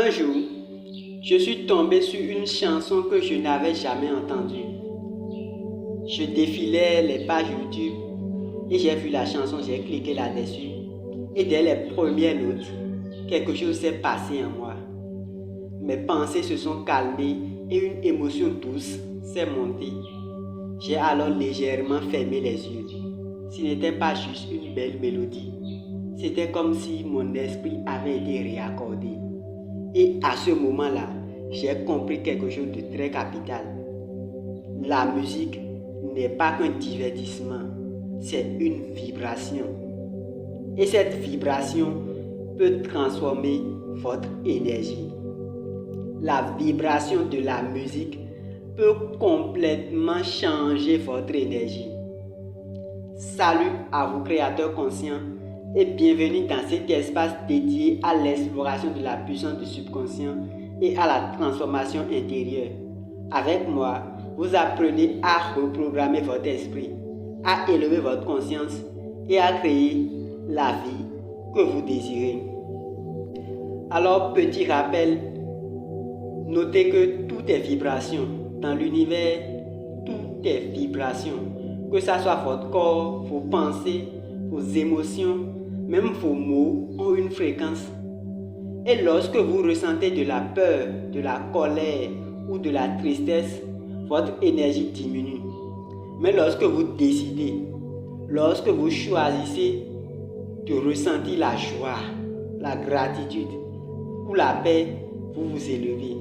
Un jour, je suis tombé sur une chanson que je n'avais jamais entendue. Je défilais les pages YouTube et j'ai vu la chanson, j'ai cliqué là-dessus. Et dès les premières notes, quelque chose s'est passé en moi. Mes pensées se sont calmées et une émotion douce s'est montée. J'ai alors légèrement fermé les yeux. Ce n'était pas juste une belle mélodie. C'était comme si mon esprit avait été réaccordé. Et à ce moment-là, j'ai compris quelque chose de très capital. La musique n'est pas qu'un divertissement, c'est une vibration. Et cette vibration peut transformer votre énergie. La vibration de la musique peut complètement changer votre énergie. Salut à vous créateurs conscients et bienvenue dans cet espace dédié à l'exploration de la puissance du subconscient et à la transformation intérieure. Avec moi, vous apprenez à reprogrammer votre esprit, à élever votre conscience et à créer la vie que vous désirez. Alors, petit rappel, notez que tout est vibration. Dans l'univers, tout est vibration. Que ce soit votre corps, vos pensées, vos émotions, même vos mots ont une fréquence. Et lorsque vous ressentez de la peur, de la colère ou de la tristesse, votre énergie diminue. Mais lorsque vous décidez, lorsque vous choisissez de ressentir la joie, la gratitude ou la paix, vous vous élevez.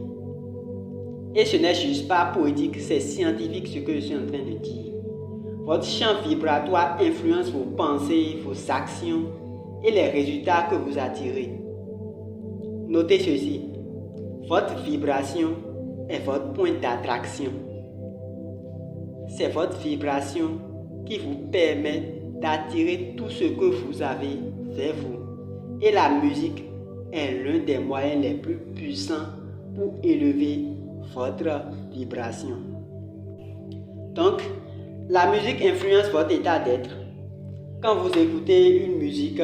Et ce n'est juste pas poétique, c'est scientifique ce que je suis en train de dire. Votre champ vibratoire influence vos pensées, vos actions et les résultats que vous attirez. Notez ceci, votre vibration est votre point d'attraction. C'est votre vibration qui vous permet d'attirer tout ce que vous avez vers vous. Et la musique est l'un des moyens les plus puissants pour élever votre vibration. Donc, la musique influence votre état d'être. Quand vous écoutez une musique,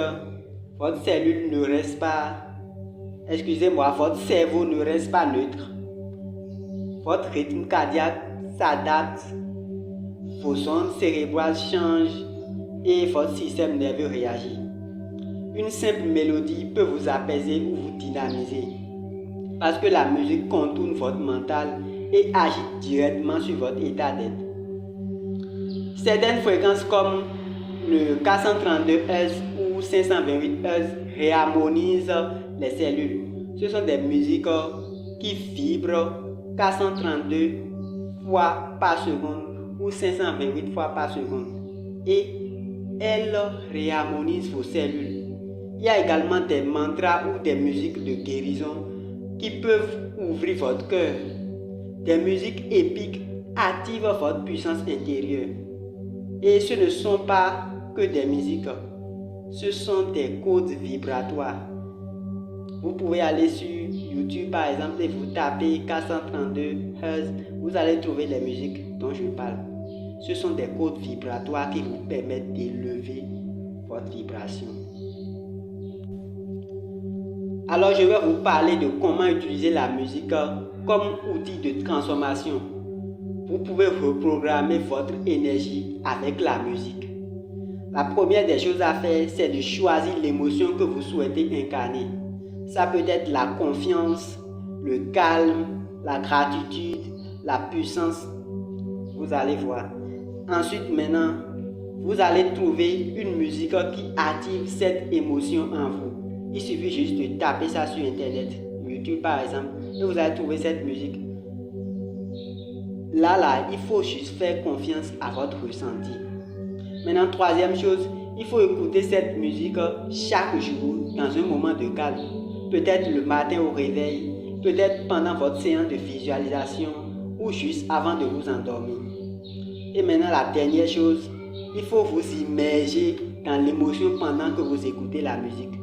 votre cellule ne reste pas, votre cerveau ne reste pas neutre. Votre rythme cardiaque s'adapte, vos ondes cérébrales changent et votre système nerveux réagit. Une simple mélodie peut vous apaiser ou vous dynamiser parce que la musique contourne votre mental et agit directement sur votre état d'être. Certaines fréquences comme le 432 Hz ou 528 Hz réharmonisent les cellules. Ce sont des musiques qui vibrent 432 fois par seconde ou 528 fois par seconde et elles réharmonisent vos cellules. Il y a également des mantras ou des musiques de guérison qui peuvent ouvrir votre cœur. Des musiques épiques activent votre puissance intérieure. Et ce ne sont pas que des musiques, ce sont des codes vibratoires. Vous pouvez aller sur YouTube par exemple et vous tapez 432 Hz, vous allez trouver les musiques dont je parle. Ce sont des codes vibratoires qui vous permettent d'élever votre vibration. Alors je vais vous parler de comment utiliser la musique comme outil de transformation. Vous pouvez reprogrammer votre énergie avec la musique. La première des choses à faire, c'est de choisir l'émotion que vous souhaitez incarner. Ça peut être la confiance, le calme, la gratitude, la puissance. Vous allez voir. Ensuite, maintenant, vous allez trouver une musique qui active cette émotion en vous. Il suffit juste de taper ça sur Internet, YouTube par exemple, et vous allez trouver cette musique. Là, il faut juste faire confiance à votre ressenti. Maintenant, troisième chose, il faut écouter cette musique chaque jour dans un moment de calme. Peut-être le matin au réveil, peut-être pendant votre séance de visualisation ou juste avant de vous endormir. Et maintenant, la dernière chose, il faut vous immerger dans l'émotion pendant que vous écoutez la musique.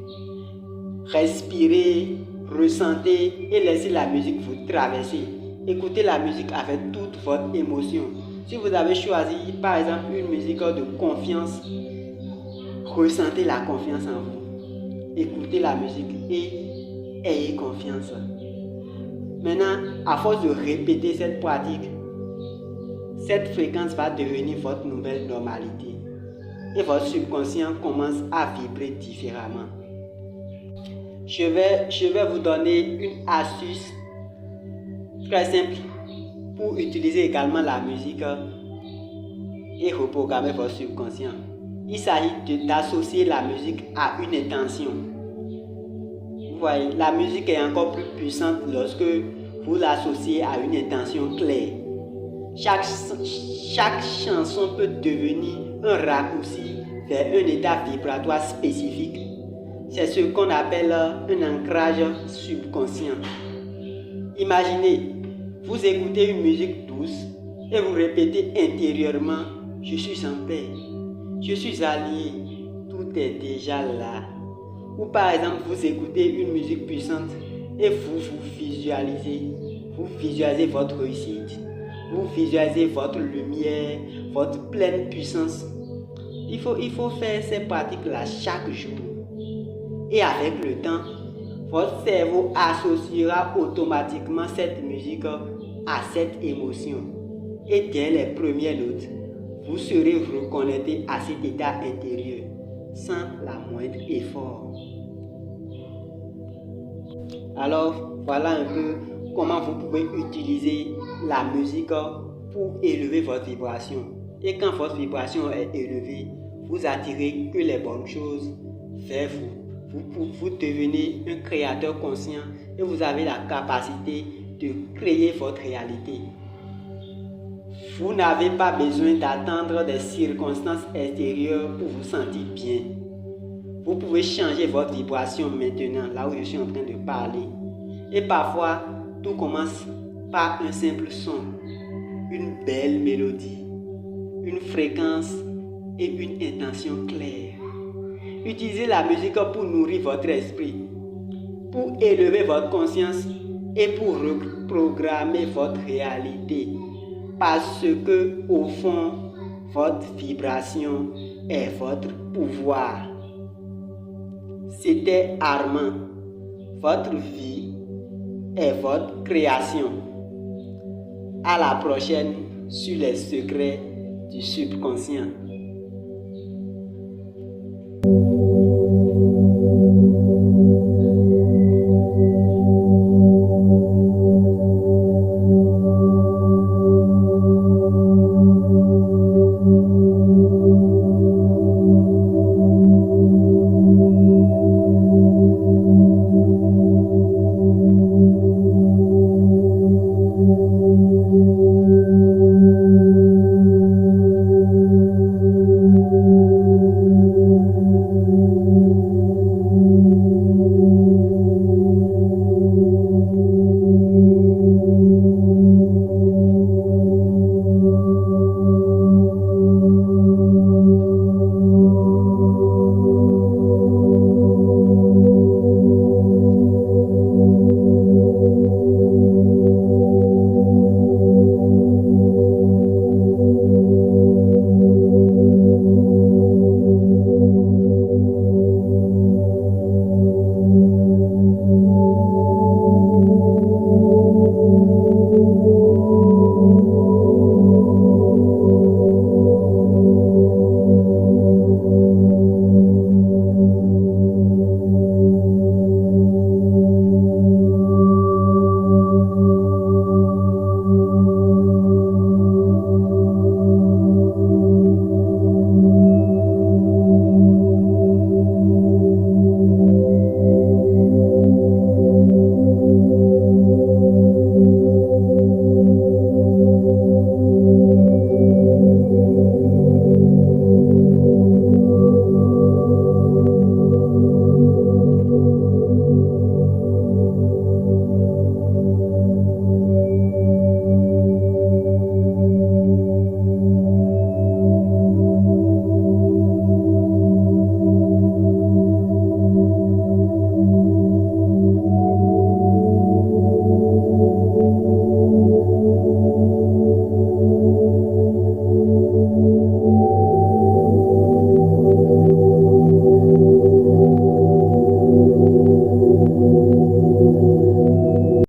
Respirez, ressentez et laissez la musique vous traverser. Écoutez la musique avec toute votre émotion. Si vous avez choisi par exemple une musique de confiance, ressentez la confiance en vous. Écoutez la musique et ayez confiance. Maintenant, à force de répéter cette pratique, cette fréquence va devenir votre nouvelle normalité. Et votre subconscient commence à vibrer différemment. Je vais vous donner une astuce très simple pour utiliser également la musique et reprogrammer votre subconscient. Il s'agit d'associer la musique à une intention. Vous voyez, la musique est encore plus puissante lorsque vous l'associez à une intention claire. Chaque chanson peut devenir un raccourci vers un état vibratoire spécifique. C'est ce qu'on appelle un ancrage subconscient. Imaginez, vous écoutez une musique douce et vous répétez intérieurement « Je suis en paix, je suis allié, tout est déjà là ». Ou par exemple, vous écoutez une musique puissante et vous visualisez votre réussite, vous visualisez votre lumière, votre pleine puissance. Il faut faire ces pratiques-là chaque jour. Et avec le temps, votre cerveau associera automatiquement cette musique à cette émotion. Et dès les premières notes, vous serez reconnecté à cet état intérieur sans la moindre effort. Alors, voilà un peu comment vous pouvez utiliser la musique pour élever votre vibration. Et quand votre vibration est élevée, vous attirez que les bonnes choses vers vous. Vous devenez un créateur conscient et vous avez la capacité de créer votre réalité. Vous n'avez pas besoin d'attendre des circonstances extérieures pour vous sentir bien. Vous pouvez changer votre vibration maintenant, là où je suis en train de parler. Et parfois, tout commence par un simple son, une belle mélodie, une fréquence et une intention claire. Utilisez la musique pour nourrir votre esprit, pour élever votre conscience et pour reprogrammer votre réalité. Parce que, au fond, votre vibration est votre pouvoir. C'était Armand. Votre vie est votre création. À la prochaine sur les secrets du subconscient.